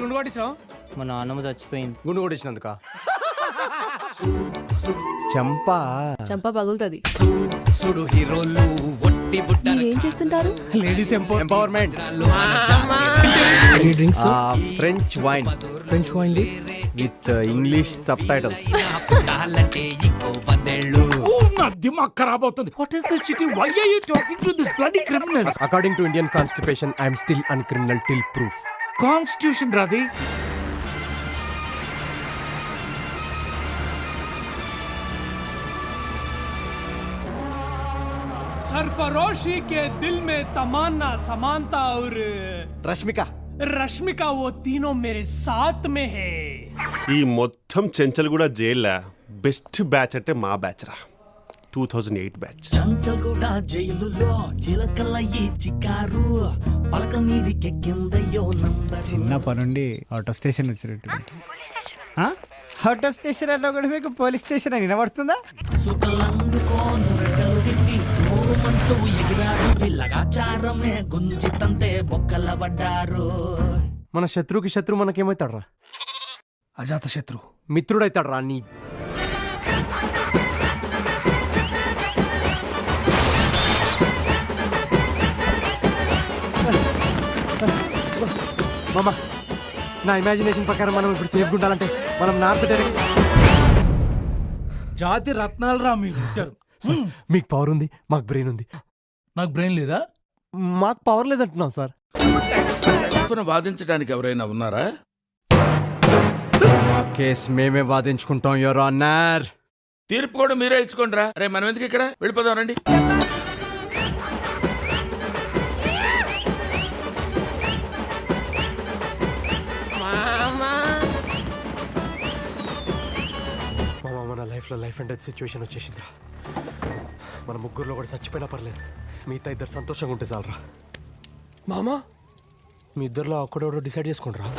గుండు కొట్టించావు? మా నాన్నమ్మ చచ్చిపోయింది. గుండు కొట్టించినందుక చంపా చంప పగులుతుంది. ఏం చేస్తుంటారు? Ladies empowerment. Drinks French wine with English subtitles. నా దిమాగ్ ఖరాబ్ అవుతుంది. What is this city? Why are you talking to this bloody criminals? According to Indian constitution I am still an criminal till proof. Constitution రాది. सरफरोशी के दिल में तमन्ना समानता और रश्मिका वो तीनों मेरे साथ में है. ఈ మొత్తం చెంచల్గూడ జైల్లో బెస్ట్ బ్యాచ్ అంటే మా బ్యాచ్ రా. 2008 బ్యాచ్. చెంచల్గూడ జైలులో చిలకల ఈ చికారు పలక మీదికి కిందయో నంబర్. చిన్నప్పటి నుండి అవుట్ ఆఫ్ స్టేషన్ వచ్చినట్టు. అవుట్ ఆఫ్ స్టేషన్ అన్నా కూడా మీకు పోలీస్ స్టేషన్ అని వినబడుతుందా? సుఖలందుకోను రెక్కలు గిట్టి తోమంటూ ఎగిరాడు. లగాచారమే గుంజితంతే బొక్కల పడ్డారు. మన శత్రువుకి శత్రువు మనకేమవుతాడు రా? అజాత శత్రు మిత్రుడైతాడు రా. నీ మామా, నా ఇమాజినేషన్ ప్రకారం మనం ఇప్పుడు సేఫ్గా ఉండాలంటే మనం నార్త్ డైరెక్ట్. జాతి రత్నాలు రా మీరు. మీకు పవర్ ఉంది, మాకు బ్రెయిన్ ఉంది. నాకు బ్రెయిన్ లేదా? మాకు పవర్ లేదంటున్నాం సార్. వాదించడానికి ఎవరైనా ఉన్నారా? కేస్ మేమే వాదించుకుంటాం యువర్ ఆనర్. తీర్పు కూడా మీరే ఇచ్చుకోండి రా. రే మనం ఎందుకు ఇక్కడ? వెళ్ళిపోదాం రండి. మన లైఫ్లో లైఫ్ అండ్ డెత్ సిచ్యువేషన్ వచ్చేసిందిరా. మన ముగ్గురులో కూడా చచ్చిపోయినా పర్లేదు, మిగతా ఇద్దరు సంతోషంగా ఉంటే చాలరా. మామా మీ ఇద్దరులో ఒక్కడెవడో డిసైడ్ చేసుకుంటారా.